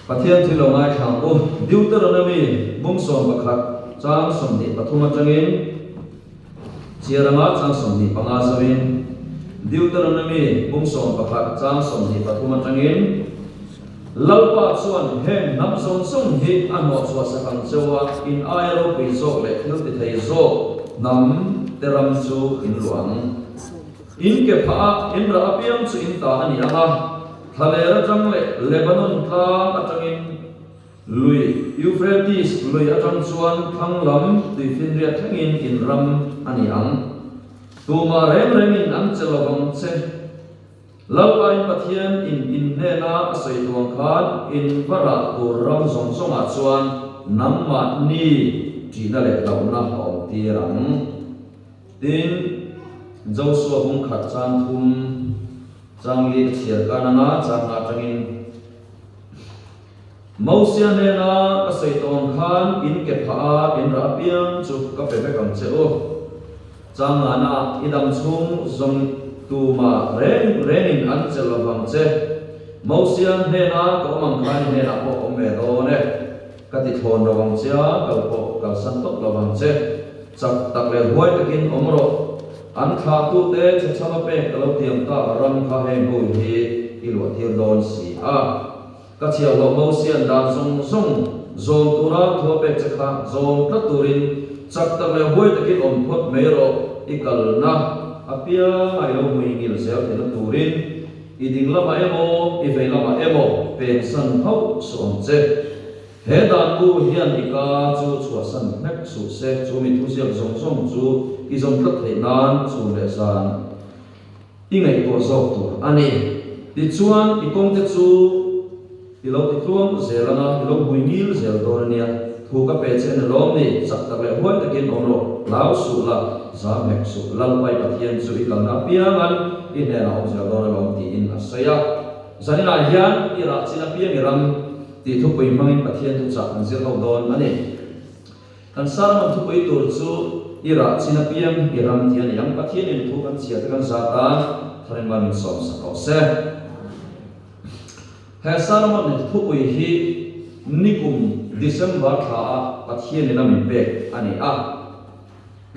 Pathian thilo ngai thang o Deuteronomy bungsom pakhat chang somni pathuma changin chiaranga chang somni panga sawin Deuteronomy bungsom pakhat chang somni pathuma changin lalpa chuan hem nam som som hi ano chwa sakang chewa in aero pi zo le thil ti thei zo nam teram chu in luang in ke pha in ra apiam chu in ta ani anga thalera jang le Lebanon tha atangin lui Euphrates lui atang chuan thanglam tuifin ria thangin in ram ani ang tuma rem remin an chelawang che lalpa in pathian in nena asoi tuang khan in vara tur ram song songa chuan namma ni tina le launa hom tirang tin Joshua hung khat chang thum chang li chiar kananga chang atangin Mausia nena asoi tuang khan in ke pha in ra piang chu ka pe kam che o chang ana idam chung zong tuma renin an chelawang che Mausia nena ko mang khan nena po ome do ne ka ti thon rawang cha kal po kal san tok lawang che chak tak le hoi takin omro an tha tu te chachama pe kalo tiam ta ram kha he ngoi hi ilwa thir don si a ka chia lo Mausia dan song song zon tura tho pe chakha zon ta turin chak tak le hoi takin om phot mero ikal na apia ai lo mui ngil sel thena turin iding lama emo ive lama emo pensan hau som che he dan bu hian ika chu chua san mek su se chu mi thu sial zong zong chu i zong thlat thei nan chu le san i ngai to zo tu ani ti chuan i kong te chu i lo ti tuam zelana i lo mui ngil zel dor nia thu ka pe chen lom ni chak tak le hoi takin omro lau su la za mek su lal pai pathian chu ikal na piangan in ne na om zel dor lom ti in asaya zanina hian ira china piang iram ti thu pui mangin pathian tu chak an zir ho don ani kan sarman thu pui tur chu ira china piang iram tian yang pathian in thu kan chia kan zata tharen man som sa ko se he sarman thu pui hi nikum December tha pathian ina min pe ani a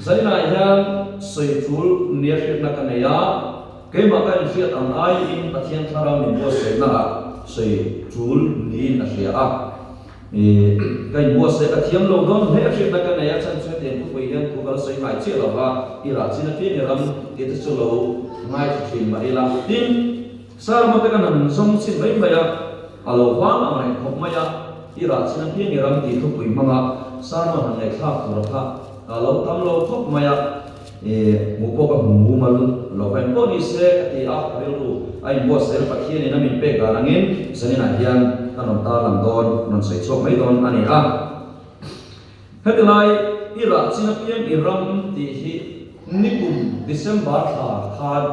zaina hian soi thul nia hret na kanaya keima kan hriat ang ai in pathian thara min bo se na soi thul ni na hria a kai bo se athiam lo don he hret na kanaya chan chhe ten ku hian ku kal soi mai che lawa ira china pe ni ram ti te chu lo ngai thim ma ila tin sar ma ta kan song chin bai mai a alo wa ma mai khop mai a ira china pe ni ram ti thu pui manga sar ma han nei thak tur kha alo tam lo khop mai a mu po ka mu mal lo pen po ni se ti a rilu ai bo se pathian ina min pe ga rangin sanina hian kanon ta lam don non sei chok mai don ani a headlai ira china piang iram ti hi nikum December khan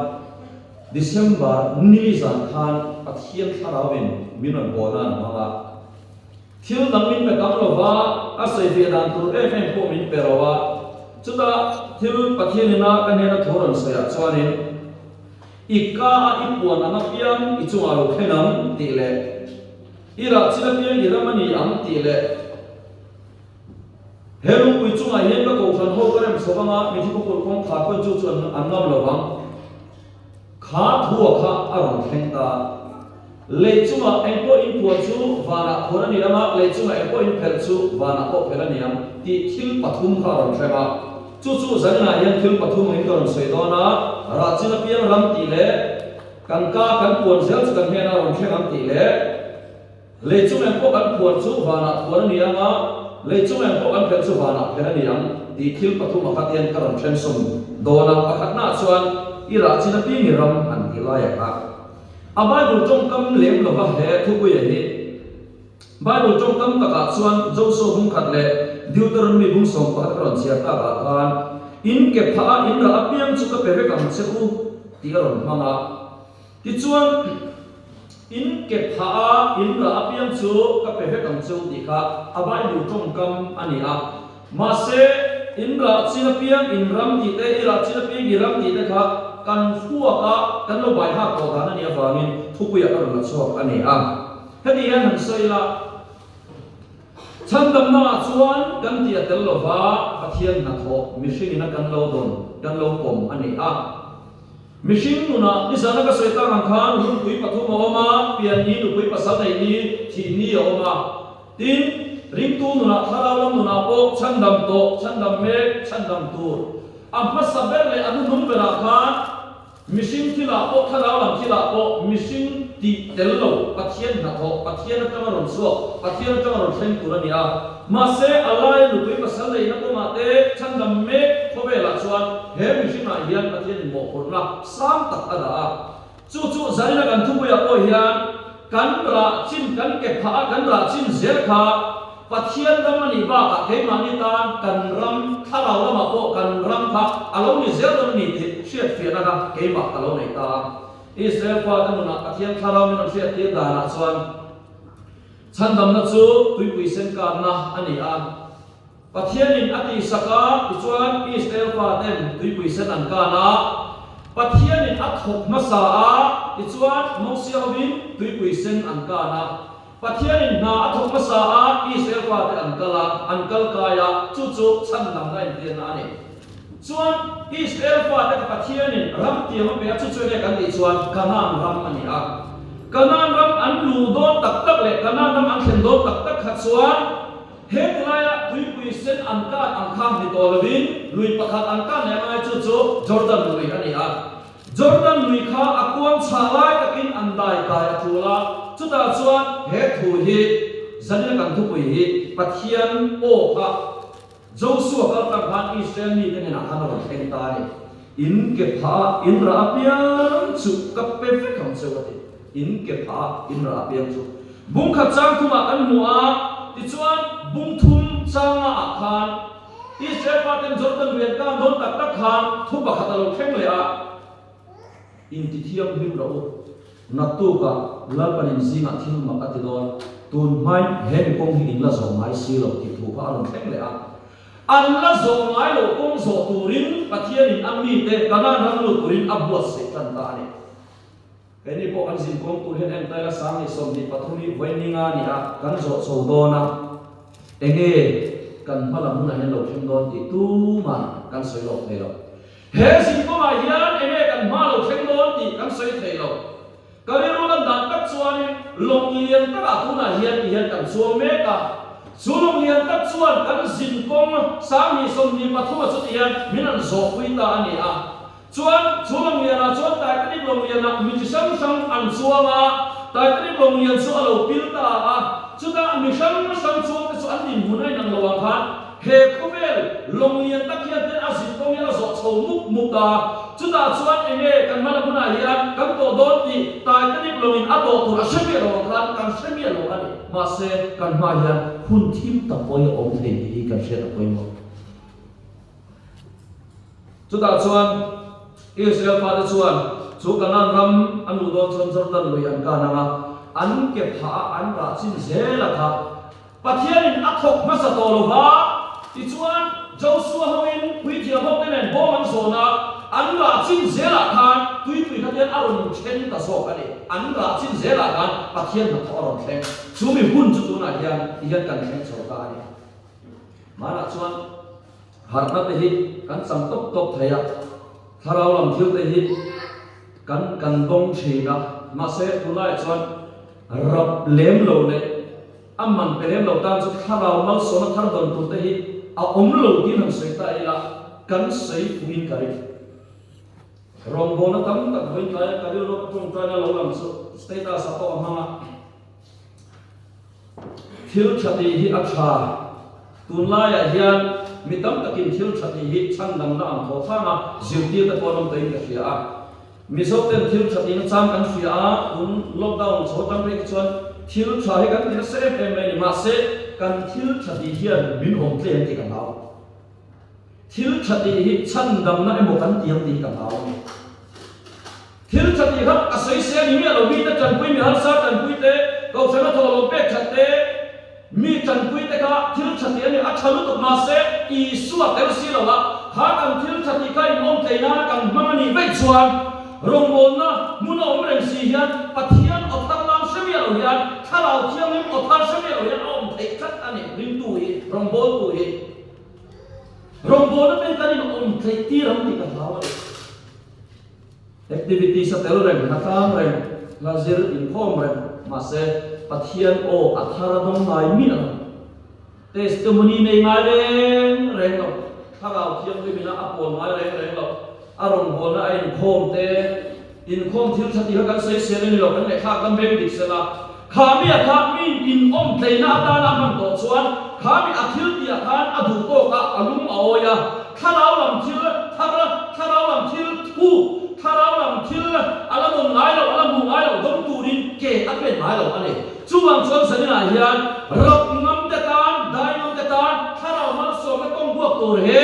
December nilizan khan pathian tharawin minon bona manga thil nangmin pe kam lo wa asai ve dan tur em ko min perawa chuta thil pathian ina kanena thoran saya chuanin ika ipuan anga piang ichunga lo khenam ti le ira china piang iramani am ti le helu pui chunga yen ka ko khan ho karem sobanga mi thi ko kong kha ko chu chuan angam lo wang kha thuwa kha aron thengta le chunga enko in puan chu wana khorani lama le chunga enko in phel chu wana ko phelani am ti thil pathum kha ron thema chu zanna yan thil pathum in karon soidona rachina piang ram ti le kanka kan puan zel chu kan hena ron thengam ti le chunga enko kan puan chu wana khorani ama le chunga enko kan phel chu wana phelani am ti thil pathum khatian karon thren som dona pakhatna chuan ira china piang ram an ti la ya ka a Bible trong kam lem lo ba he thu pu ye hi Bible trong kam ta ka chuan Joshua hung khat le Deuteronomy hung som pa ron chia ta ka khan in ke pha in ra apiam chu ka pe kam che u ti ron manga ti chuan in ke pha in ra apiam chu ka pe kam chu ti kha a Bible trong kam ani a ma se in ra china piang in ram ti te ira china piang i ram ti te kha kan fuwa ka kan lo bai ha ko dana ni awangin thupuya ka ron chok ani a cái gì hắn soi là chân đầm na chuan kan tia tel lova pathian na tho machine na kan lo don kan lo pom ani a machine nuna isana ka soita ang khan hun pui pathum oma pian ni nu pui pasal nei ni thi ni oma tin ring tu nuna thalalam nuna po chandam me chandam tur amma sabel le anu num bela khan machine thila po thalalam thila po machine ti tello pathian na tho pathian na tamaron so pathian na tamaron thleng turania mase alai lu pui pasal nei na ko mate chandam me khobela chuan he machine na hian pathian mo porna sam tak ada chu zarina kan thu ya po hian kan ra chin kan ke pha kan ra chin zer kha pathian damani ba ka ke mani tan kan ram thalaw lama po kan ram kha alo ni zer dam ni ti shet fi na ka ke ma alo nei ta Israel fa ta na pathian thalaw ni nam shet ti da na chuan chandam na chu pui sen ka na ani a pathian in ati saka chuan Israel fa ten pui sen an ka na pathian in athok masa a chuan mosia win pui sen an ka na pathian in na athok masa a Israel fa te an kal kaya chu chandam na in te na ani chuan Israel fa te pathian in ram ti ma pe chu ne kan ti chuan kanan ram ani a kanan ram an lu don tak le kanan ram an khen don tak kha chuan he tulaya pui sen an ka an kham ni to lovin lui pakhat an ka ne mai chu Jordan lui ani a Jordan lui kha akuam chalai takin an dai ka ya thula chuta chuan he thu hi zanina kan thu pui hi pathian o kha Joshua kal tak han Israel ni te na han ro theng ta ni in ke pha in ra apian chu kap pe fe kham chewati in ke pha in ra apian chu bung kha chang thuma kan mua ti chuan bung thum changa khan Israel paten Jordan rian ka don tak khan thu ba khat lo theng le a in ti thiam him ro natu ka lalpanin zinga thil ma ati don tun mai hen kong hi in la zo mai si lo ti thu pa lo theng le a an la zo mai lo kong zo turin pathian in ami te kana ram lo turin abwa se kan ta ni kani po kan sin kong tur hen en ta la sang ni som ni pathuni voininga ni a kan zo so do na enge kan phala mun hen lo thim don ti tu ma kan soi lo le lo he sin ko ma hian enge kan ma lo thim don ti kan soi thei lo kari ro lan dan tak chuan long lian ta tu na hian kan suam me ka sulong lian tak chuan kan sin kong sang ni som ni pathuma chu hian minan zo pui ta ani a chuan sulong lian a chuan ta kan long lian a mi sang an suama ta kan long lian chu alo pil ta a chuta mi sang chuan chu an din munai nang lo ang khan he khobel long lian tak hian ten a sin kong ya zo chho muk ta chuta chuan enge kan mana buna hian kan to don ti ta kan long in a to tu a shemi lo khan kan shemi lo ani ma se kan ma hian hun thim ta poi om thei hi kan she ta poi mo chuta chuan Israel fa chuan chu kanan ram anu don chon Jordan lui an ka na an ke pha an ra chin zela kha pathian in athok masa to lo ba ti chuan Joshua hawin pui thia hok nen bo man zona an ra chin zela khan tui khathian aron chen ta so ka ni an ra chin zela khan pathian na thoron thleng chumi hun chu tu na hian kan thleng so ka ni mara chuan harna te hi kan sam top thaya tharau lam thil te hi kan dong thina ma se tulai chuan rap lem lo le amman pelem lo tan chu tharau mal so na thar don tu te hi a om lo ki han sei ta ila kan sei puin kari rong bo na tam tak hoin kai kari ro tung ta na lo lam so status a to hanga thil thati hi a tha tunlai a hian mitam takin thil thati hi chandam na am tho thanga zirti ta kolom tai ka hria a misok ten thil thati na cham kan hria a un lockdown chotam re chuan thil tha hi kan ni se em mai ni ma se kan thil thati hian min hom tlen ti kan haw thil thati hi chandam na emo kan tiang ti kan haw thil thati khat a sei se ni me lo mi ta chan pui mi har sa chan pui te ko chana tho lo pe chatte mi chan pui te ka thil thati ani a thalu to ma se I suwa tel si lo la ha kan thil thati kai mom te na kan mamani ve chuan rong bon na muno om reng si hian pathian of tam lam semia lo hian thala rau thiam lim o thar same o yan om thei khat ani ring tu hi rong bol tu hi rong bol na pen kanin om thei ti ram ti ka hawa activity sa tel rem nakam rem lazir in form rem ma se pathian o athara dong mai mi na testimony nei ngai reng lo tharau thiam lim na apol ngai reng lo arong bol na in khom te in khom thil thati ha kan sei se ni lo kan le kha kan bem dik se la khami in om thei na ta na man to chuan khami athil ti a khan adu to ka alum aoya tharau lam thil tharau lam thil thu tharau lam thil ala dom ngai lo ala mu ngai lo dom turin ke apen ngai lo ani chuang chuan sanina hian rok ngam te tan dai ngam te tan tharau mal so ma tong buak tur he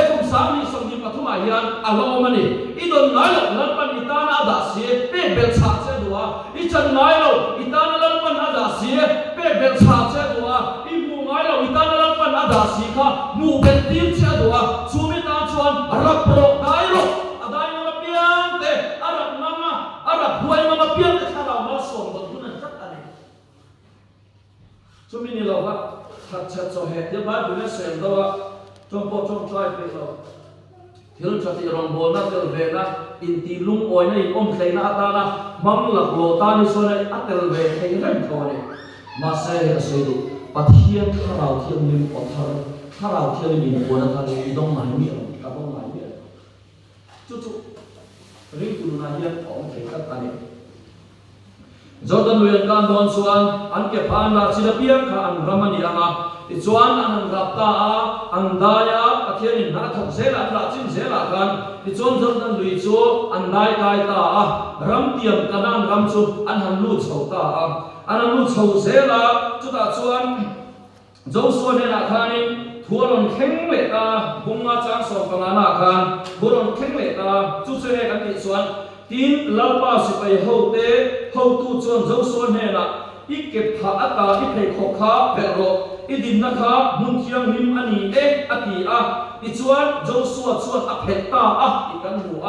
kum sang ni som ni pathuma hian alo mani idon ngai lo lan pan itana da se pe bel cha che duwa I chan ngai lo itana lan pan ada se pe bel cha che duwa I mu ngai lo itana lan pan ada si kha mu bel tim che duwa chumi ta chuan rak pro dai lo adai ma piang te arap mama arap huai ma piang te tharau mal som do tunan chat ani chumi ni lo ha that chat so he ya ba bu ne sem do trong po trong trai pe lo thil chati rong bol na tel ve na in ti lung oi na in om thlei na ta na mam lak lo ta ni so na atel ve thei ran tho ne ma se ka sei du pathian tharau thiam lim o thar tharau thiam lim ko na thar I dong mai mi ka dong mai mi chu ring tu na hian om thei ka ta ni Jordan Luyan kan don suan an ke phan la chilapiang kha an ramani anga Ichuan an rapta an daya pathian in na thok zela an la chin zela kan ichuan Jordan Lui chu an dai kai ta ram tiam kanan ram chu an han lu chho ta an lu chho zela chu ta chuan Joshua ne na khani thualon kheng le ta bunga chang so panga na khan buron kheng le ta chu che ne kan ti chuan tin lalpa sipai ho te ho tu chuan Joshua ne na ikke pha ata I phei khokha perro idin na kha mun thiang lim ani ati I chuan Joshua chuan a pheta I kan mu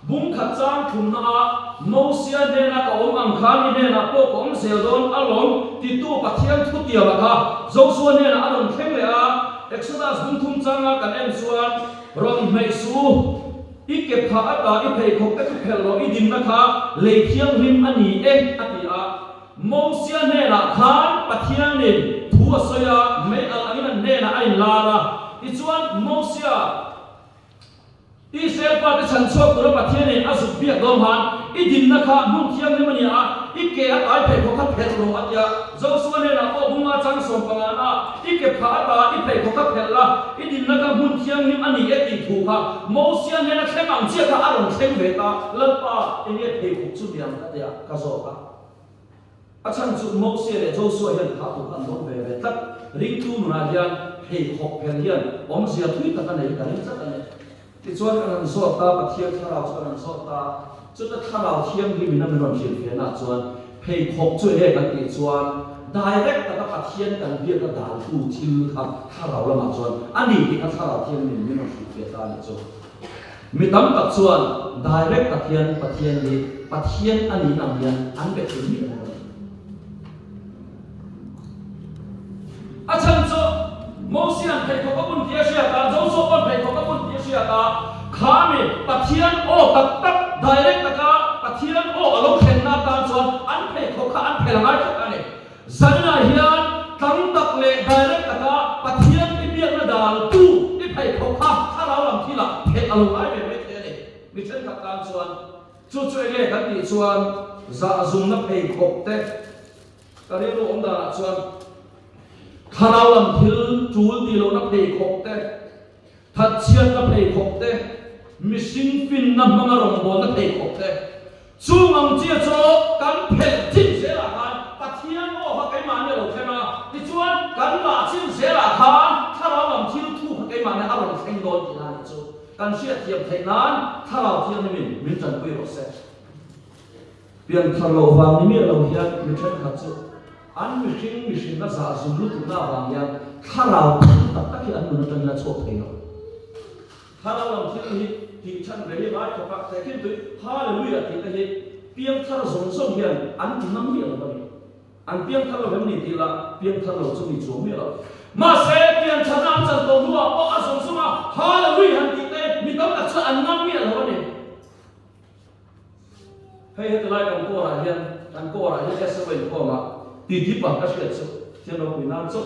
bung khat chang thum na Mosia ne na ka om ang khani ne na po kom seldon along ti tu pathian thu tia ba kha Joshua ne na alon thleng le Exodus bung thum changa kan em chuan rong mei su ikke pha ata I phei khok te phel ro idin na kha le thiang lim ani ati Mosia ne na khan pathian ne thua soya me al angina ne na ai lara ichuan Mosia Israel pa te chan chok ro pathian ne asu biak dom han idin na kha mun thiang ne mani ikke ai phei khok ka phel ro atia Joshua ne na ko bunga chang som panga na ikke pha ata I phei khok ka phel la idin na kha mun thiang nim ani ti thu kha Mosia ne na thleng ang chia kha aron thleng ve ta lalpa enge phei khok chu biang ka ya ka zo ka Achan chu Moses le Joshua hian kha tu kan don ve tak ring tu na hian hei khok phel hian om sia thui ta kan nei kan chat ane ti chuan kan so ta pathian tharau chu kan so ta chu ta tharau thiam hi min am ron thil fe na chuan hei khok chu he kan ti chuan direct ta pathian kan bia ka dal tu thil kha tharau lama chuan ani ti ka tharau thiam min ron thil fe ta ni chu mi tam tak chuan direct pathian ni pathian ani nam hian an be thil mi Achan cho Mosian phei khok ka bun tia sia ta Joshua kon phei khok ka bun tia sia ta khami pathian o tak direct taka pathian o alo khen na ta chuan an phei khok ka an phel ngai thak ani sanna hian tang tak le direct taka pathian I biak na dal tu I phei khok ka tharau lam thila phet alo ai ve the ni mi chen khat kan chuan chu le kan ti chuan za zum na phei khok te kari ro om da chuan tharau lam thil chul ti lo na phei khok te that chiat na phei khok te missing fin na manga rong bol na phei khok te chungam chia cho kan phel chin se la khan pathian o ha kai ma ne lo thema ti chuan kan la chin se la khan tharau lam thil thu ha kai ma ne a rong theng don ti na ni chu kan sia thiam thei nan tharau thiam ni min chan pui ro se pian tharau wang ni mi lo hian mi chen khat chu an mishing na za zum lu tu na wang ya tharau tak tak an nu tan na chok thei no tharau lam thil hi ti chan re hi mai ko pak te kin tu hallelujah ti te hi piang thar zong zong hian an ti nam hi lo ni an piang thalo hem ni tila piang thalo chu mi chu mi lo ma se piang thana chan to nuwa o asong suma hallelujah han ti te mi tam ta cha an nam mi lo ni hei he lai kam ko ra hian kan ko ra hian se wen ko ma ti di pa ka se chu thian lo wi nan chu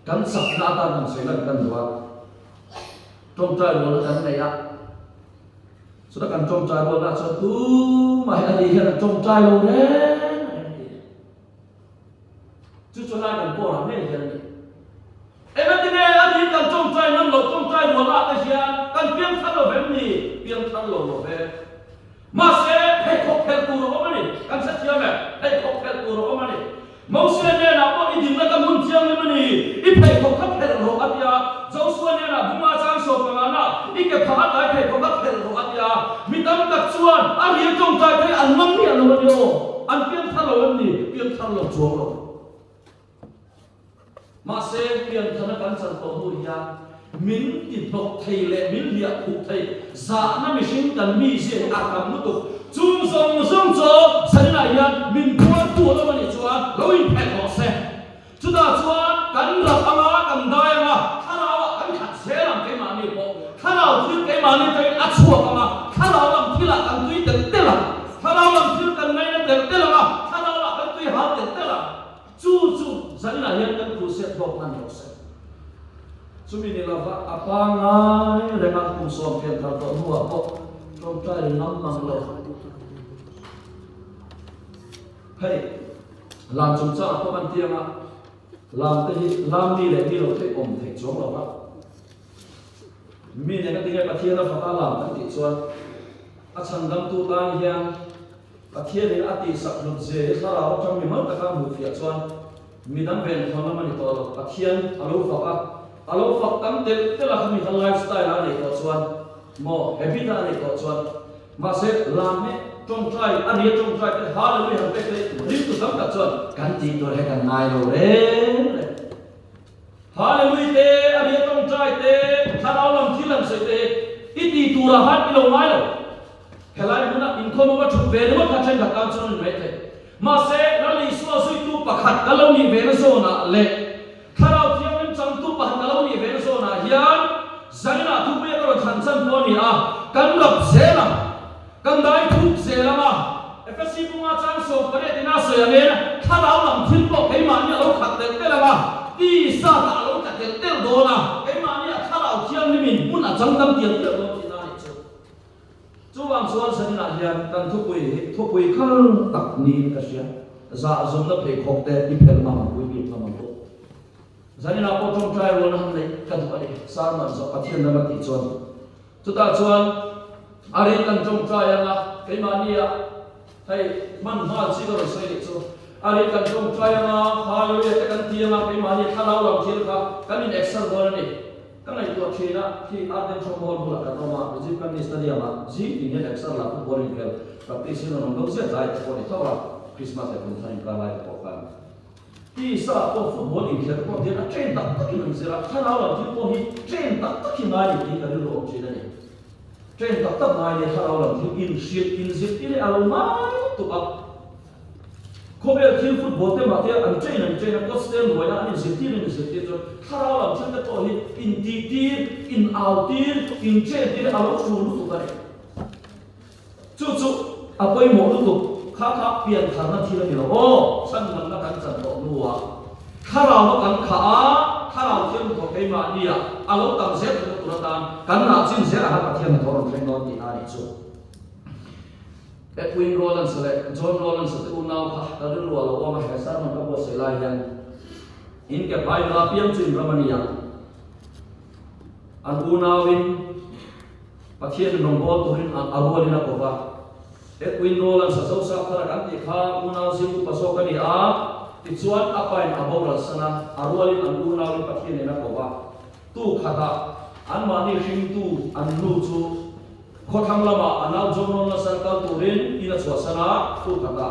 kan sak na ta nan se lan kan wa trong trai lo kan nei a so da kan trong trai lo na so tu mai a di hian trong trai lo ne chú cho lại cần bỏ làm gì vậy? Em nói thế này, anh cần trông trai năm lộc trông trai muốn lại cái gì? Cần biếng thắt lỗ về gì? Biếng thắt lỗ về. Mà sẽ hay khóc hẹn tu rồi mà đi, cần sẽ thiêu mẹ, hay khóc hẹn tu rồi mà đi. Máu xuyên này là có ý định là cần muốn thiêu mà đi, ít hay khóc hẹn rồi anh ya. Dẫu xuyên này là bung ma trang sổ mà na, ít cái phá lại hay khóc hẹn rồi anh ya. Mình tâm đặt chuan, anh hiện trông trai thấy anh mắng đi anh mà đi, anh biếng thắt lỗ về gì? Biếng thắt lỗ chuông rồi. Mà sẽ biến thành cái sản phẩm của nhà mình thì bọc thầy lệ mình liệt cụ thầy giả năm mình sinh cần mi diện ác cảm mức tục chung song cho sẵn là hiện mình quan tụ nó mà để cho lối hẹn họ xe chúng ta cho cắn lập ama cầm đai ama khá nào cắn chặt sẽ làm cái mà mình bộ khá nào thứ cái mà mình thấy ắt chuộc ama khá nào làm thứ là cầm túi tiền tê là khá nào làm thứ cần ngay nó tiền tê là mà khá nào là cái túi hạt tiền tê là chú sẵn là hiện cái cụ sẽ bọc năng họ xe chúng mình là vợ apa ngay để mang cùng xóm tiền thằng vợ mua bộ trong trai năm năm lâu hay làm chúng ta có ban tiêm à làm đi để đi rồi thấy ổn thấy chỗ là vợ mình này cái tiếng cái thiên là phải làm cái gì cho à chẳng đâm tu ta hiang cái thiên này à tỷ sập lụt dễ sao là trong mình mất cái một việc cho mình đang về thằng nó mà đi to cái thiên alo phật tâm thế là mình thằng lifestyle là để có cho mò happy là để có cho mà sẽ làm ấy trong trai anh ấy trong trai cái hallelujah hàng cái đi tụi tấm cả cho cắn gì tôi hay càng ngày rồi đấy hallelujah thế anh ấy trong trai thế thằng áo làm thi làm sự thế ít đi tụi là hát cái lâu mai rồi cái này muốn là income mà chụp về nó phát triển cả cao cho nên vậy thế mà sẽ nó lấy số suy tu bạc hạt cái lâu như về nó số nè lệ thằng áo thiêu nên trong tu bạc cái lâu như về nó số nè hiền giải na tu bây giờ thành chân con nhỉ à cắn lập dễ lắm cắn đáy thúc dễ lắm à FSC cũng ăn trang số cái này thì na sửa lên thằng áo làm thiên bộ cái mà như lâu khát đến cái là mà đi xa đã lâu khát đến cái đồ nào cái mà như thằng áo thiêu nên mình muốn là trong tâm tiền được đâu thì na đi chứ chú bằng số sân là hiền cần thuốc quỷ không tập niệm cái gì giả dùng nó phải học để đi phèn mà quỷ bị mà tốt giờ này là có trong trai luôn ham này cần phải sao mà cho phát triển nó là thị trường chúng ta chuan ở đây cần trong trai là cái mà đi à hay man hoa chỉ có xây được chứ ở đây cần trong trai là hai người cái cần tiền là cái mà đi thao lao làm tiền cả cái mình excel rồi này cái này tôi chỉ là khi ở đây trong mall là cái mà chỉ cần đi study mà chỉ thì nhận excel là cũng boring cái và cái xin nó không dễ dãi cho nên thôi là Christmas này cũng thành ra lại có cái đi xa có football in here có tiền là train tập tất nhiên sẽ là thao lao làm tiền có hi train tập tất nhiên ai thì cái điều đó chỉ là này train tập tất ai thì thao lao làm tiền in ship thì là alo mai tụ tập có vẻ team football thế mà thế anh train có stand rồi là anh ship thì rồi thao lao làm tiền có hi in ti in out in train thì alo full tụ cái chú à bây mỗi lúc khá biến thành nó thì là gì đó sân mình nó cảnh trận độ lúa khá nào nó cảnh khá nào thiên một cái mà đi à lúc tầm xét thì nó tụt cảnh nào xin xét là hai thiên thọ rồi thành nó thì ai chịu Edwin Rollins này John Rollins thì unau khá ta đưa lúa là mà hay sao nó có sự lai hiện in cái bài là piang chuyên Romania anh unau in phát hiện nông bò tụi anh alo đi là có va Edwin Rollins sâu sắc thà cảnh thì khá unau siêu pasok cái này thì chuan apa yang abau rasana arwalin an unau in phát hiện này là có va tu khata an mani ring tu an lu chu kho thang lama anau jomon la sarkal turin ina chuasana tu khata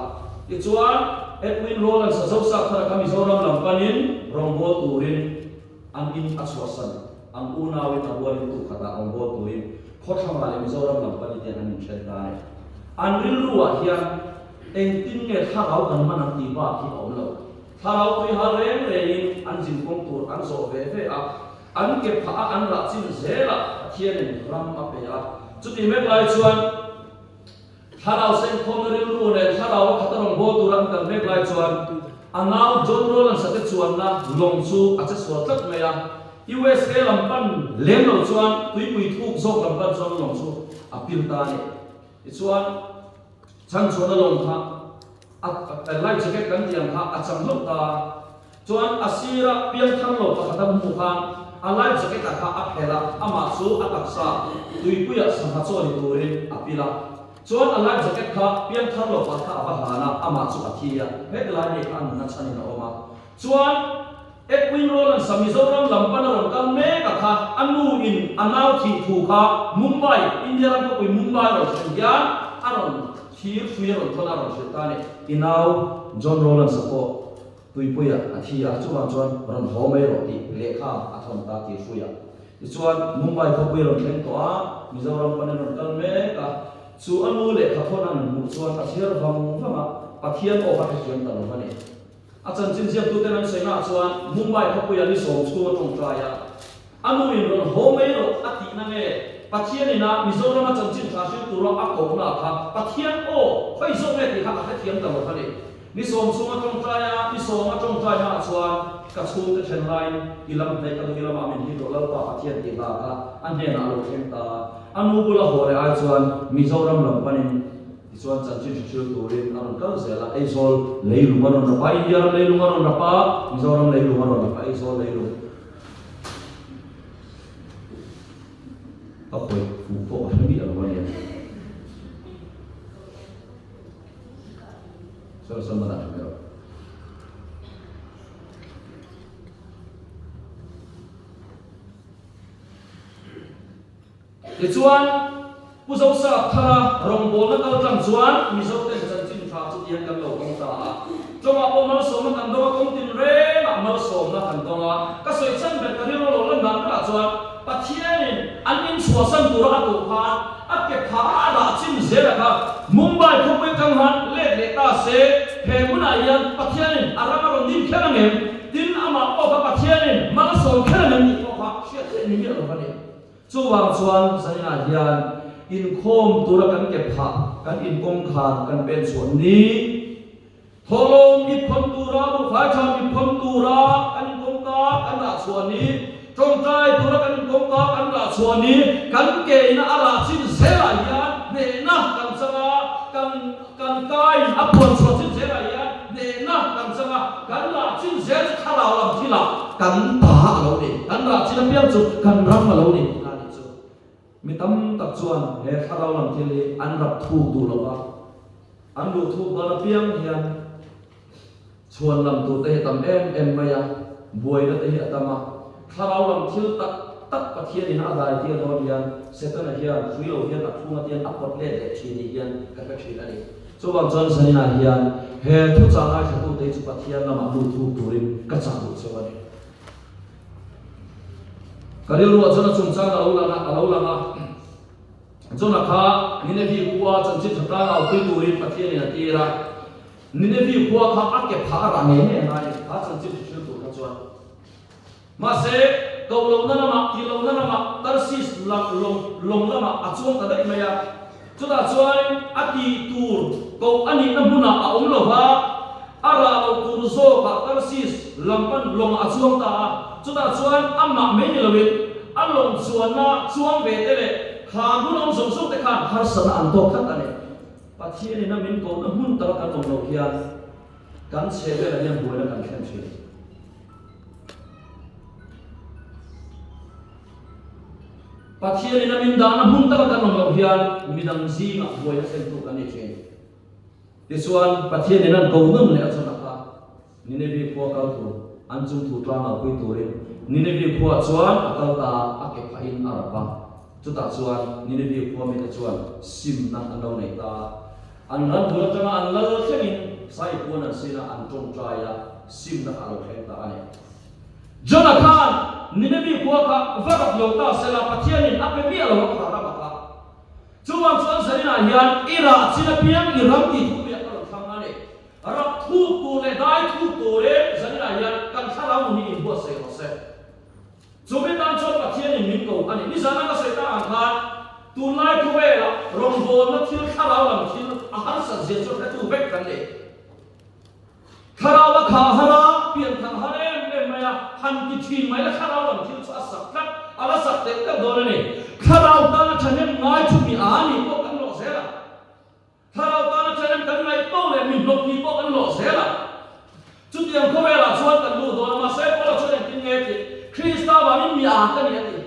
thì chuan Edwin Rollins sâu sắc thà kami zoram lampanin rombo turin an in aswasan ang unau in arwalin tu khata rombo turin kho thang la mi zoram lampanin yan an in chetai an ril ruwa hian eng tin nge thakau kan man ti ba thi om lo tharau tui ha reng in an jin kong tur an zo ve ve a an ke pha an ra chin zela thian in ram a pe a chuti me lai chuan tharau sen khom ril ru le tharau khatarong bo turan kan me lai chuan anau John Roland sa te chuan na long chu a che so tlak me a USA lampan lem lo chuan tui pui thuk zok lampan chuan long chu a pil ta ni chuan chan chuan a long tha a life jacket kan tiang ha a chang lok ta chuan asira piang thang lo pa khatam mu khan a life jacket a kha a phela ama chu a taksa tui puya sang ha chaw ni turin a pila chuan a life jacket kha piang thang lo pa kha a hana ama chu a thia headline ni khan na chani na oma chuan Edwin Roland Samizoram lampan ron kan me ka kha anu in anau thi thu kha Mumbai India ram ko Mumbai ro ya aron thir fuya ron thona ron setane inau John Roland sapo tuipuya athia chuan chuan ron home ro ti lekha athon ta ti fuya chuan Mumbai ko pui ron thleng to a Mizoram panen ron kan me ka chu anu le kha thona mu chuan a thir vam vama pathian o ka thiam ta lo mani achan chin siam tu tenan seina chuan Mumbai ko pui ani som chu tong traya anu in ron home ro ati na me pathian ina Mizoram achan chin tha shi tu ro a ko na kha pathian o khoi zo me ti kha ka thiam ta lo mani ni som suma tong traya ni som a tong traya chuan ka chu te then line ilam nei ka ilam amin hi do la pa pathian ti ba ka an ne na lo them ta anu bula hore a chuan Mizoram lampanin chuan chan chin thil turin an kal zela ai zol leilung aron ra pa India leilung aron ra pa Mizoram leilung aron ra pa ai zol leilung a khoi fu po a mi a lo ne so sama na me chuan puzo sa thara rong bol na kal tlang chuan mizo te chan chin tha chu tian kan lo kong ta choma po mal som na kan do kong tin re ma mal som na kan do ka soi chan be ka ro lo lan dan ka chuan pathian an in chua san tu ra tu pha a ke pha da chin zela ka Mumbai ko pe kang han le le ta se he mun a yan pathian arama ron din khelang em tin ama o ka pathian ma som khelang ni ko pha sia ni mi lo ba ni chuwang chuan sanina hian in khom tura kan ke pha kan in kong khan kan pen chuan ni tholom ni phom tura bu phai tham ni phom tura kan in kong ka kan da chuan ni trong trai tura kan in kong ka kan da chuan ni kan ke ina ara chin zela hian ne na kan sanga kan kai apon chuan chin zela hian ne na kan sanga kan la chin zel khala lam thila kan ta lo ni kan ra chin piam chu kan ram lo ni mi tam tak chuan he tharau lam thili an rap thu du lawa an lu thu bala piang hian chuan lam tu te tam em maya buai na te hi atama tharau lam thil tak tak pathian in adai ti do hian setana hian thuilo hian athunga tian apot le le thini hian ka ka thina ni chuwang chuan sanina hian he thu changa thu te chu pathian lama lu thu turin ka cha du chawani Karil ruwa zona chungchang alo langa zona kha ninevi kuwa chanchin thata au tui turin pathian ina tira ninevi kuwa kha ake pha ra ne ne na ni kha chanchin thil tu ka chuan ma se kawlo na ma kilo na ma tarsis long lama achuang ta dai maya chuda chuan ati tur ko ani na buna a om lo wa ara lo tur zo ka tarsis lampan long achuang ta chuda chuan amma me ni lawin along chuan na chuang ve te le kha mun om som som te khan har sana an to khat ane pathian ni na min ko na mun ta ka tong lo hian kan che ve la yan buai na kan khem chi pathian ni na min da na mun ta ka tong lo hian midang zi ma buai na sen tu kan ni chen ti chuan pathian ni nan ko num le achona ka ni ne bi ko ka tu an chung thu tla na pui turin ni ne bi ko chuan akal ta ake phain arapa chuta chuan ni ne bi ko mi ta chuan sim na an lo nei ta an ran thula tanga an lal thengin sai pon an sina an tong traya sim na alo theng ta ani Jonathan ni ne bi ko ka varak lo ta sela pathianin ape mi alo ka ra ba ka chuan chuan sarina hian ira china piang iram ti thu ya alo thang ani arap thu tu le dai thu tu le zani la ya kan thara mu ni bo se ho se zobe dan chon pa thien ni min ko ani ni zana ka se ta an khan tu lai thu ve la rong bo na thil thara lam thil a han sa je cho tu ve kan le thara wa kha hara pian thang hare le maya han ki thin mai la thara lam thil cha sak kat ala sak te ka do ne thara ta na thane ngai thu mi ani ko kan lo se la thara ta na thane kan ngai ko le min lo ki ko kan lo se la chu tiang ko ve la chuan kan lu do ma se ko la chuan tin nge ti Krista wa min mi a kan ni ti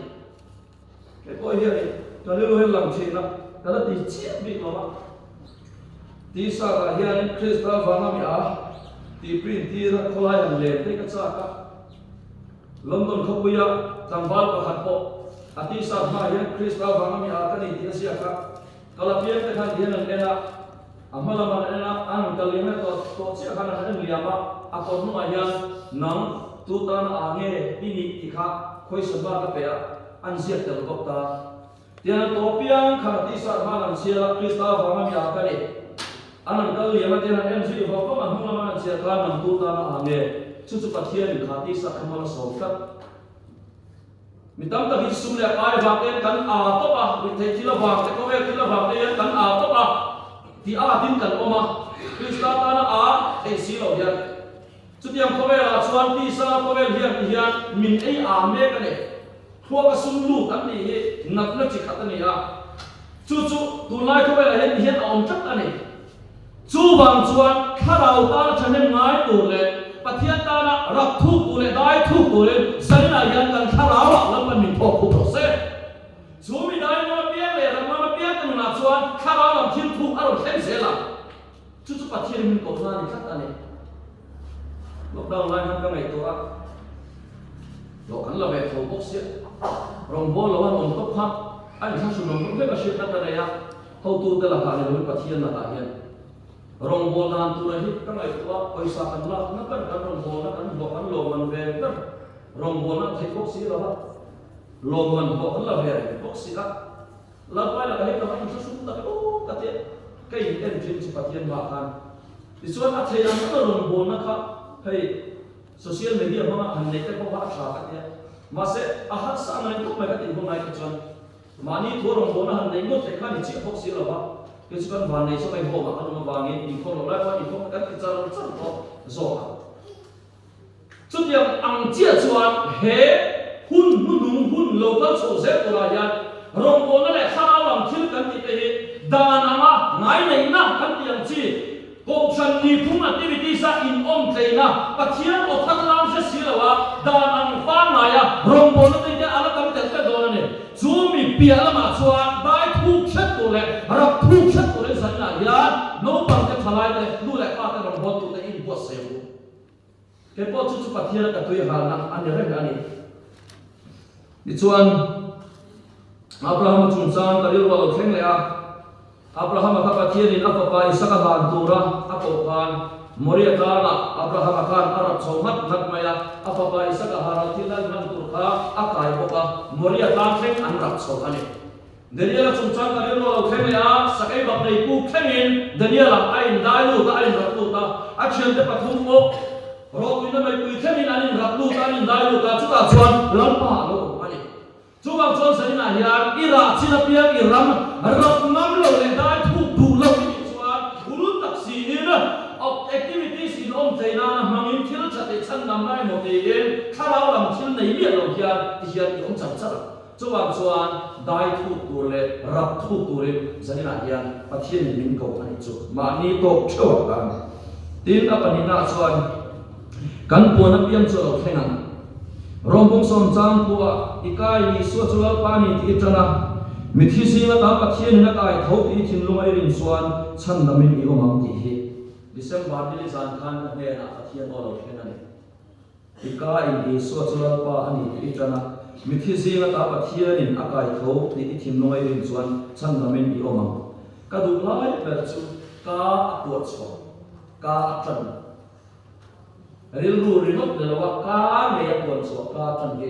ke ko hi ni ka le lo he lam chi na ka la ti chi bi lo ma ti sa ga hian Krista wa ma mi a ti prin ti ra ko lai han le te ka cha ka London ko buya tambal ko hat po ati sa ma hian Krista wa ma mi a kan ni ti sia ka kalapian te khan hian an ena amala man ena an kalime to chi khan an liama akon nu ayan nang tu ta na ange ini tikha khoi sabba ka pe an sia tel bok ta tian to piang kha ti sa ma lam sia Krista wa ma mi a ka ni anan kal liama te han mc ho ko man hung ma sia kha nam tu ta na ange chu chu pathian kha ti sa khamal so ka mitam ta hi sum le ai wa ke kan a to ba mi thei thila wa te ko ve thila wa te kan a to ba ti a din kan oma Krista ta na a ei si lo ya chu tiam ko ve la chuan ti sa ko ve hian min ei a me ka ne thua ka sum lu kan ni hi nak na chi khat ni a chu tu lai ko ve la hian om tak ani chu wang chuan kharau ta thane ngai tu le pathian ta na rak thu tu le dai thu tu le sai na yan kan kharau la lam man min thok khu to se chu mi dai ma pia le ram ma pia kan na chuan kharau lam thil thu a ro khem se la chu pathian min ko na ni khat ani lockdown lai han ka ngai to a lo kan la ve tho bok se rong bo lo han on top ha ai sa su nom ko ka shit ta ta ya ho tu te la ka le pathian na ta hian rong bol dan tu rahi kan ai tua paisa kan la na kan rong bol na kan bo kan lo man ve kan rong bol na thik bok si la ba lo man bo kan la ve bok si la la pai la ka ka su su ta o ka te kai en jin chi pathian ba kan ti chuan a thei an ka rong bol na kha hei social media ma han nei te ko ba tha ka te ma se a ha sa ngai ko ma ka ti ko ngai ka chuan mani thu rong bol na han nei mo te kha ni chi bok si la ba cái chuyện van này số này hồ mà ăn mà vàng ấy thì không nói qua thì không cái cái giờ rất có rõ chút điểm ăn chia chuan hệ hun lâu các số xếp của là gì rong bồn nó lại khao làm thiếu cái gì thế đàn ama ngái này na cái điểm chi cuộc sống đi phun activity sa in thầy na và thiên ở thang làm sẽ xí là đàn ăn phan này rong bồn nó thấy cái ăn cái cái đó này chú mi bia mà chuan đại thu chất của lệ rập thu chất của lệ dân là ya nấu bằng cái thay này nu lại qua cái rong bồn tụi in bớt xéo cái bớt chút phát hiện cái tuổi hà năng ăn được cái này đi chuan Abraham chung sang cái điều vào khen lệ Abraham các phát hiện in apa pai saka han tura apa kan Moria kana Abraham kan Arab somat nak maya apa pai saka haral tilan man turka akai boka Moria kan khen Arab sokane Daniel chung sang cái điều vào khen lệ sakai bab nei ku khenin Daniel ai dai lu ta ai rap lu ta action te pathum mo ro ina mai ku khenin anin rap lu ta anin dai lu ta chu ta chuan lam pa lo ani chu bang chuan sai na hian ira china piang I ram rap nam lo le dai thu du lo ni chuan ulun taksi ina of activities in China mangin thil chate chan nam nai mo te en kharau lam thil nei mi lo hian ti hian I cham char chu bang chuan dai thu tu le rap thu tu le zanina hian pathian min ko ani chu ma ni to thwa ka tin apani na chuan kan pona piam chu lo thengan rombong som chang puwa ikai ni so chulal pani ti tana mithi singa ta pathian na kai tho ti thin lungai rin chuan chan namin I omang ti hi December dili san khan ne na pathian lo thengan ikai ni so chulal pa ani ti tana mithi singa ta pathian in akai tho ti thin lungai rin chuan chan namin I omang ka du lai per chu ka tuat so ka chan ril ru rinot de lawa ka me yapon so ka chan ge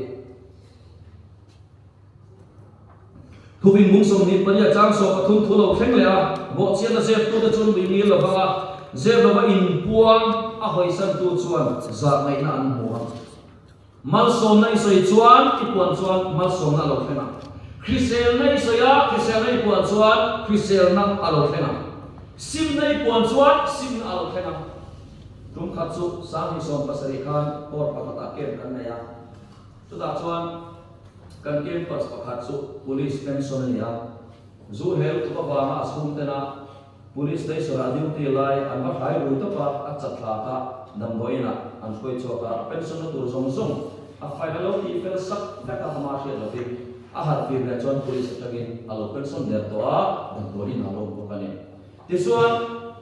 thu vinh mung som ni panya chang so pathum thu lo thleng le a bo chian na se tu da chun bi mi lo banga zebaba in puang a hoi san tu chuan za ngai na an muang mal som na isoi chuan ipuan chuan mal som na lo thena Chrisel na isoya Chrisel na ipuan chuan Chrisel na alo thena sim na ipuan chuan sim na alo thena tum khatsu sang hi som pasari khan por pakata kem kan na ya chu da chuan kan kem pas pakhatsu police pension ya zu hel tu ba ma asum tena police dai sora duty lai an ba khai ru to pa a chatla ka damboina an khoi choka pension tu zong zong a final ti fel sak da ka ma she lo ti a har fi le chon police tagin alo pension der to a damboin alo ko kane ti suan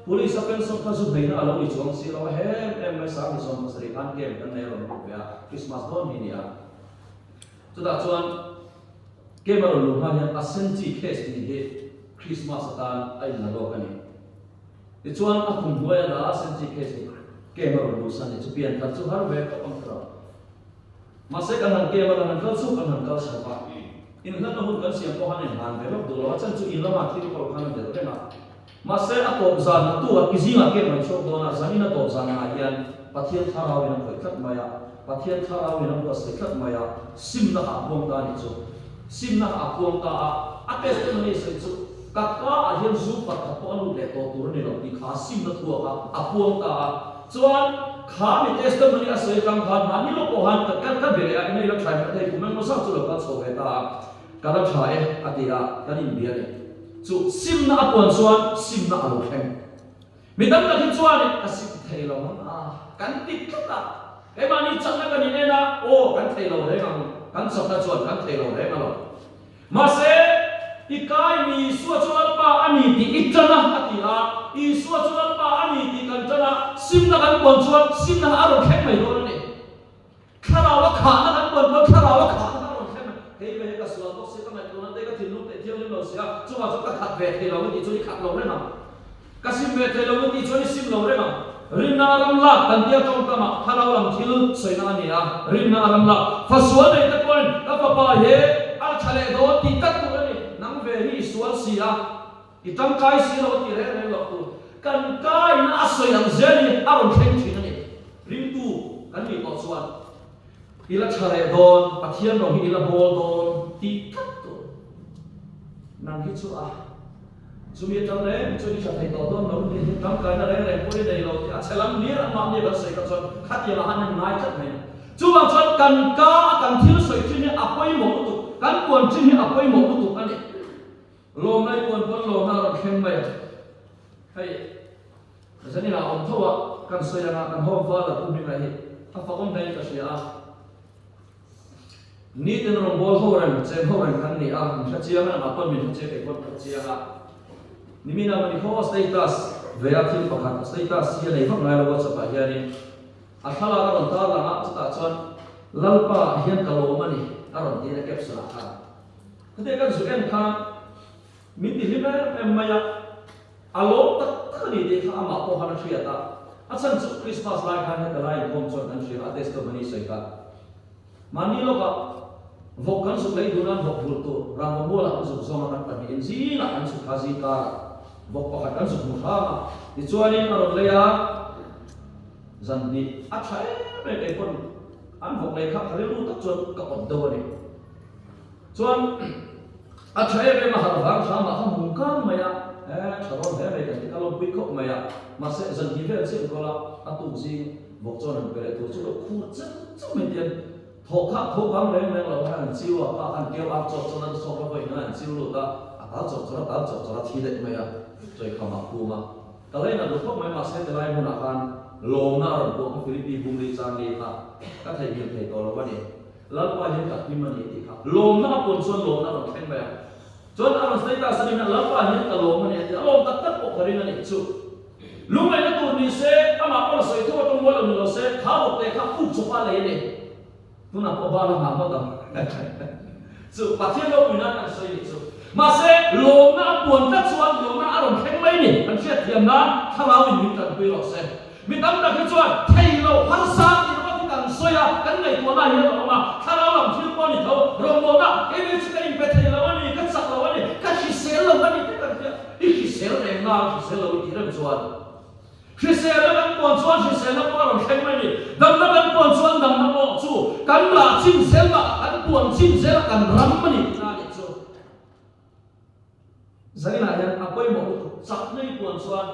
police pension ka su beina alo ni chong si lo he em mai sa ni som sri kan ke kan ne ro ko ya Christmas don ni ya chu da chuan ke ma ro lu ha ya asenti case ni he Christmas atan ai na lo kane ti chuan a khum hoi da asenti case ke ma ro lu san ni chu pian ka chu har ve ka pang tra ma se kan han ke ma kan kal su kan han kal sa pa in han no hun kan siam ko han en han ve lo do lo chan chu in lo ma thi ko khan de re na ma se a top zan na tu a kizinga ke ma chok do na zamina top zan na hian pathian tharau in khoi thak maya pathian tharau in ko se thak maya sim na ha bong ta ni chu sim na ha bong ta a testimony se chu ka a hian zu pat ka po lu le to tur ni lo ti kha sim na thu ka a bong ta chuan kha mi testimony a se kam kha na ni lo ko han ka kan bele a ni lo thai ma thai ku men mo sa chu lo ka so ve ta ka ra thae a ti a kan in bia ni chu sim na apon chuan sim na alo khem mi dam na hin chuan a sim thei lo a kan ti khata e ma ni chang na kan ni na o kan thei lo re ma kan sok na chuan kan thei lo re ma lo ma se i kai mi su chuan pa ani ti itana ati a i su chuan pa ani ti kan chana sim na kan pon chuan sim na alo khem mai do ni khara wa kha na kan pon ba khara wa kha na alo khem hei ve ka su lo se ka mai to na te ka tin lu te thiam ni lo sia chu ma chu ka khat ve thei lo ni chu ni khat lo re na ka sim ve thei lo ni chu ni sim lo re na rinna ram la kan tia tong kama khara lam thil soina ni a rinna ram la fa suan nei ta point ka pa pa he al chale do ti tak tu ni nang ve hi sual sia itang kai si lo ti re re lo tu kan kai na so yang zeni aron khen thin ni rim tu kan ni ko suan ila chale don pathian ro hi ila bol don ti tak tu nang hi chu a Sumi tang le chu ni thai to don no ni tam kai na re ko ni dei lo a chelam ni ra ma ni ba sei ka chon khat ya han nai chat mai chu bang chon kan ka kan thil soi chi ni apoi mo tu kan kon chi ni apoi mo tu ani lo nai kon pon lo na ro khem mai hai zani la om thowa kan soi na kan hom fa la tu ni mai a fa om dai ka sia ni ten ro bol ho ran che ho ran kan ni a cha chia na ma pon min che ke kon chia ha Nimina mani ho status veathil pakhat status hi nei phak ngai lo cha pa hianin a thala ron ta la na ta chuan lalpa hian kalo mani aron ti na capsule kha khate kan zu en kha min ti hima em maya alo tak ni de kha ma ko hana thia ta achan chu Christmas lai khan ta lai bom chon an thia testimony sai ka mani lo ka vokkan su lei dunan vok bul tu ram mo la su so ma kan ni ji na an su khazi ka vok pakhat kan su mu tha ti chuanin aron leya zan ni a thai me ke kon an vok lei kha khari lu tak chuan ka on do ni chuan a thai me ma har wang sa ma kha mung kan ma ya charon he me ka ti ka lo pi khop ma ya ma se zan ni ve se ko la a tu ji vok chon an pe tu chu khu chu me tian thô khám lên lên là hàng chiêu à hàng kêu ăn chột cho nên so với vậy nó hàng chiêu luôn ta tao chột cho nó thi đấy mày à rồi không mặc phù mà cái này là được không mấy mà sẽ từ đây muốn là ăn lồng na rồi của Philippines bung đi sang đi ha các thầy nhiều thầy to là vấn đề lần qua những các phim mình thì khác lồng na cuốn xuân lồng na rồi khen mày cho nên anh thấy ta sẽ đi lần qua những cái lồng mình thì lồng tất tất bộ cái này là chịu lúc này nó tụi mình sẽ ama con sợi thua trong mỗi lần mình sẽ tháo một cái khác phụ chụp vào lấy này tu na po ba la ma mo ta su pathian lo ina na soi ni su ma se lo na puan ta chuan lo na aron kheng mai ni an chia thiam na thalau in min tan pi lo se mi tam na khi chuan thei lo har sa ni ma ti kan soya kan nei to na hi lo ma thalau lam thil po ni tho rom lo na ke ni chi kai pe thei lo ni ka sak lo ni ka chi sel lo ni te kan ti sel re na chi sel lo ti ram chuan Christian kan pon chuan Christian na pon khen mai ni dam na kan pon chuan dam na pon chu kan la chin sel ma kan pon chin sel kan ram mani na ni chu zalina yan apoi mo chap nei pon chuan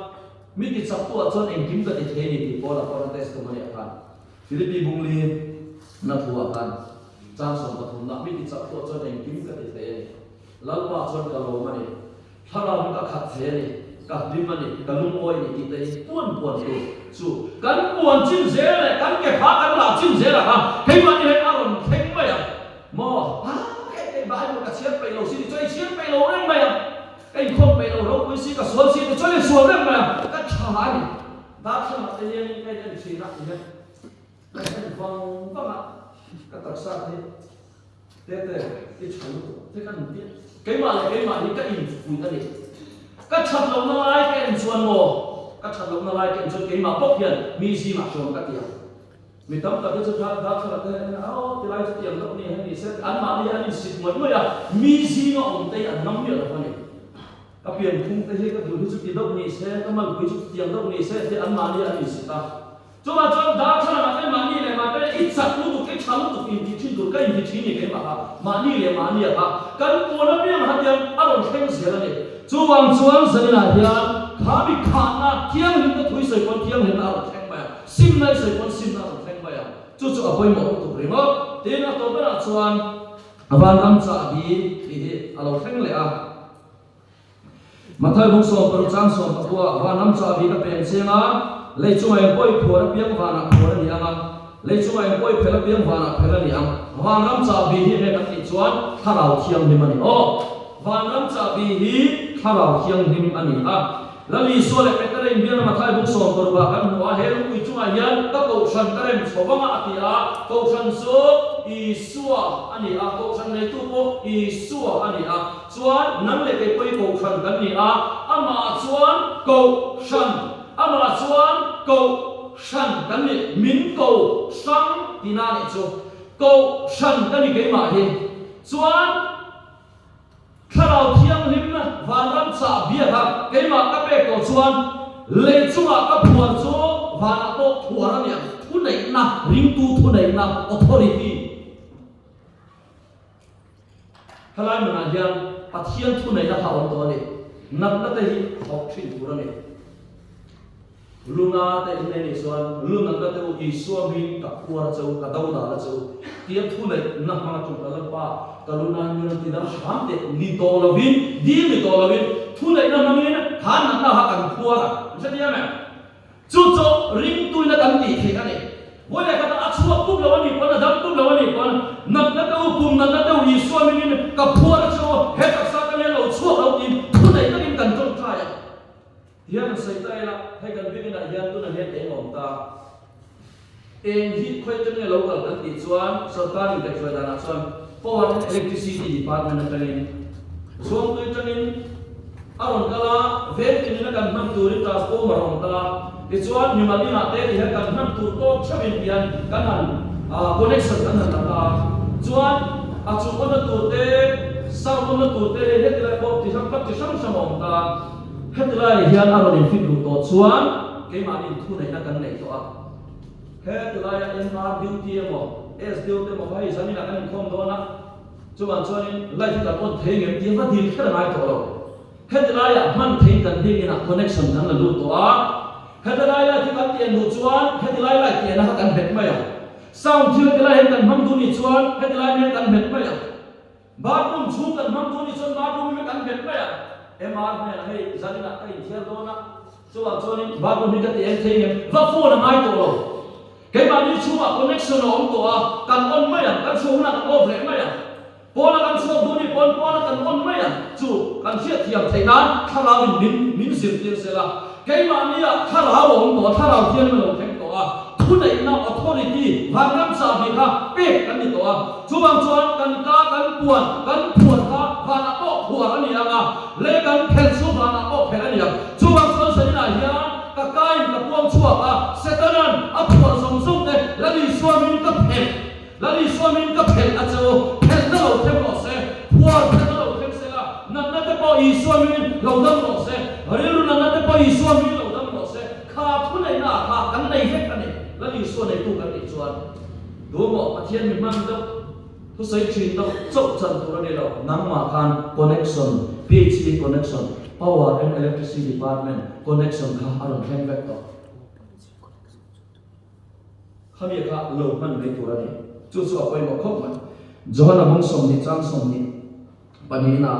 mi ti chap tu chuan eng kim ka ti the ni ti pola testimony akan Philippi bungli na thua kan chang som pathum na mi ti chap tu chuan eng kim ka ti the ni lalpa chuan ka lo mani thara ka khat the ni các đi mà đi các lung oi đi tới buồn buồn tu chú các buồn chim dễ này các cái phá các lão chim dễ là ha cái mà đi hết ăn thấy mày à mò cái bãi một cái chiếc bày lầu xí chơi chiếc bày lầu đấy mày à cái không bày lầu đâu quý xí cả xuống xí chơi lên xuống đấy mày à các chả đi đáp xem mặt tự nhiên cái này xí nặng gì cái này vòng vòng ạ các đặc sắc thế thế cái chả thế cái mà đi cái in phủi ra đi các chặt lồng nó lại cái em xuân mồ các chặt lồng nó lại cái em xuân cái mà bốc hiện mi gì mà xuân các tiền mình tóm tập cái sự thật đó là cái thì lại tiền lúc này hay sẽ ăn mà đi ăn xịt một người à mi gì nó ông tây ăn nóng nhiều là này các tiền không tây các thứ chút tiền lúc này sẽ các mình cái chút tiền lúc này sẽ thì ăn mà đi ăn xịt ta cho mà cho đó cho là cái mà đi này mà cái ít sạch lúc cái chấm lúc in thì chín lúc cái in thì chín này cái mà đi này à cái cuốn nó biết mà tiền ăn rồi khen gì là này chú hoàng chuan dân là hiện khá bị khát na thiêng hình cái thủy sợi con thiêng hình nào thèn bày sim này sợi con sim nào thèn bày chú ở bên một tụ rìm á tiền là tôi là chuan van âm trả đi thì alo thèn lệ à mà thay bông sôm bông trắng sôm bông tua van âm trả đi cái bèn xe á lấy chú em bôi phù nó biếng van à phù nó đi ăn lấy chú em bôi phê nó biếng van à phê nó đi ăn van âm trả đi thì này cái gì chuan thà lao thiêng thì mình ô van âm trả đi thà vào khiêng him anh à lali số lệ cái này miếng mà thay bung sồn của bà anh hóa hệ lúc quý chúng ai nhớ các cầu sân cái này số vắng à thì cầu sân số Isua anh cầu sân này tu bộ Isua anh chuan nắm lệ cái quay cầu sân cái này ama chuan cầu sân ama chuan cầu sân cái này min cầu sân thì na này chú cầu sân cái này cái mà hi chuan khảo thiêng lim na van ram cha bia ha cái mà các bé cổ chuan lệ chung à các buồn số van to thua ra nhỉ thu này na ring tu thu này na authority halai mana hian pathian thu này na thawon to ne nat na te hi học thin thu ra ne luna te ne ni chuan luna na te u isua min ka puar chau ka dau da la chau tiam thu này na ma chung ka la pa kaluna ni ti da ham te ni to lovin di ni to lovin thu này na mangin han na ha kan puar sa dia me chu chu ring tu na kan ti the ka ne wo le ka ta chua pu lo ni pa na dam pu lo ni pa na na ta u pum na ta u isua min ka puar chau he ka sa ka le lo chua lo tin thu này na kin kan chong tha ya hian sai tai la he kan bi na hian tu na he te ngom ta en hi khoi tu ne local kan ti chuan sarkari te choi da na chuan power and electricity department kanin chuan tu chanin aron kala vel kin na kan nam tu ri transformer ron kala ti chuan ni mali na te hi kan nam tu to chabin pian kan han connection kan han ta chuan a chu kon tu te sau kon tu te he la ko ti sam pat ti sam samong ta hetlai hian aron in fit lu to chuan ke ma ni thu nei na kan nei to a hetlai en ma duty mo es duty mo bhai sani na kan khom do na chuan chuan life kan on thei ngem ti va dil khara nai to lo hetlai a man thei kan ding ina connection kan la lu to a hetlai la ti kan ti nu chuan hetlai la ti na kan bet mai a sound thil ti la hen kan mam du ni chuan hetlai me kan bet mai a bathroom chu kan mam du ni chuan bathroom me kan bet mai a MR में है जाने ना कहीं शेयर दो ना चुवा चोनी बात में निकल ये थे ये फोन में आई तो लो कई बार ये चुवा कनेक्शन ऑन तो आ kan on में या kan शो ना kan ऑफ ले में या पोना kan शो दो नहीं पोना kan on में या चु kan शेयर थिया थे ना थाला min सिर तीर से ला कई बार ये थाला ऑन तो थाला थिया में लो थे तो आ thu này na authority van nam sa bi kha pe kan ni to a chuwang chuan kan ka kan puan kha van a ko puan ani anga le kan phel su van a ko phel ani a chuwang chuan sa na hian ka kai ka puang chuwa a setanan a puan som som te la ni swamin ka phel a chu phel na lo them lo se puan phel na lo them se la na te po I swamin lo dam lo se arilu na te po I swamin lo dam lo se kha thu na kha kan nei vek ani la li so nei tu kan ti chuan do mo pathian mi man do tu sai thin do chok chan tu ni lo nang ma khan connection PhD connection power and electricity department connection kha aron hen vek to khami kha lo man nei tu ani chu chu apoi mo khop man johana mong som ni chang som ni pani na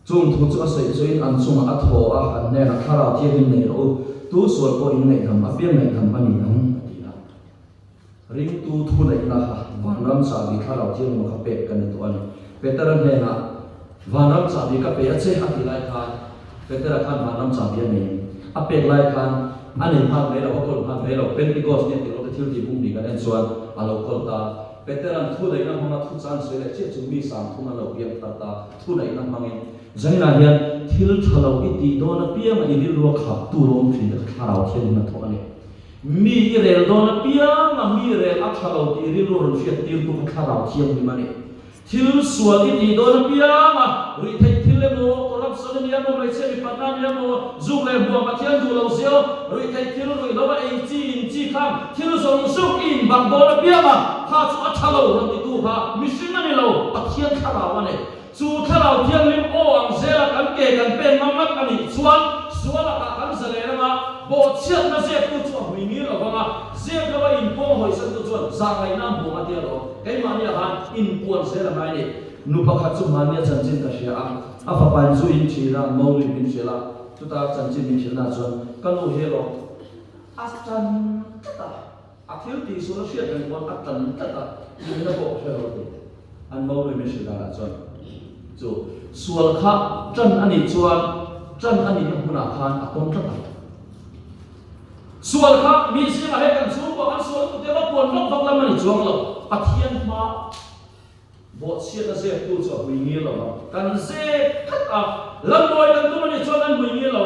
chung thu chu sai chu in an chung a tho a an ne na khara thi hin nei ro tu sual ko in nei tham a piam nei tham ani nang atina ring tu thu nei na ha vanram sa bi khara thi mo kha pe kan to ani petaran ne na vanram sa bi ka pe a che ha ti lai khan petara khan vanram sa bi ani a pe lai khan ani phang nei lo ko phang nei lo pentecost ne ti ro ti thil ti bung bi kan en chuan a lo kol ta veteran thu nei na hona thu chan se le che chu mi sam thu na lo piam ta ta thu nei na mangin zaina hian thil thalo ki ti do na piam ani ri ro khap tu rom thri da kharau thian na tho ani mi rel do na piam ma mi rel a thalo ti ri ro ron fiat ti tu kharau thiam ni mani thil sual ki ti do na piam ma ri thai thil le mo corruption ni mo mai che mi patna ni mo zu le bo ma thian du lo sio ri thai thil ri lo ba ei chi in chi kham thil song suk in bang do na piam ma kha chu a thalo ron ti tu kha mi sin ani lo pathian kharau ani chu tharau thiam lim o ang zela kan ke kan pen mamak ani chuan suala ka kan zale na bo chiat na se tu chu hui ni lo ba se lo ba in pong hoi san tu chuan za ngai nam bo ma dia lo kai ma ni han in puan zela mai ni nu pa kha chu ma ni chan chin ka sia a fa pan zu in chi na mo li min chela tu ta chan chin min chela chuan kan lo he lo a chan ta a thil ti su lo sia kan wan a tan ta ta ni na bo he lo an mo li min chela chuan chu sual kha chan ani chuan chan ani na huna khan a kon ta sual kha mi sin a he kan chu bo an sual tu te ba pon nok bak lam ani chuang lo pathian ma bo sia na se tu chu hui ngi lo kan se khat a lam loi kan tu mani chuan an hui ngi lo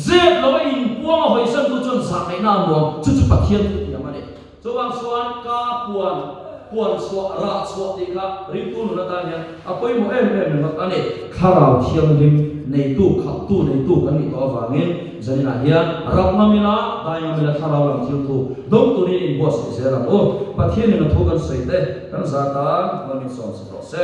ze lo in puang hoi san tu chuan sa kai na mo chu chu pathian tu ti mani chu wang suan ka puan suwa ra suwa ti kha ri tu nu na ta nya apoi mo em na ta ne kharau thiam lim nei tu khap tu nei tu kan ni to wangin zanina hian rap mamila dai mamila kharau lam thil tu dong tu ni in boss se ra o pathian ni na thokan sei te kan za ta mani som se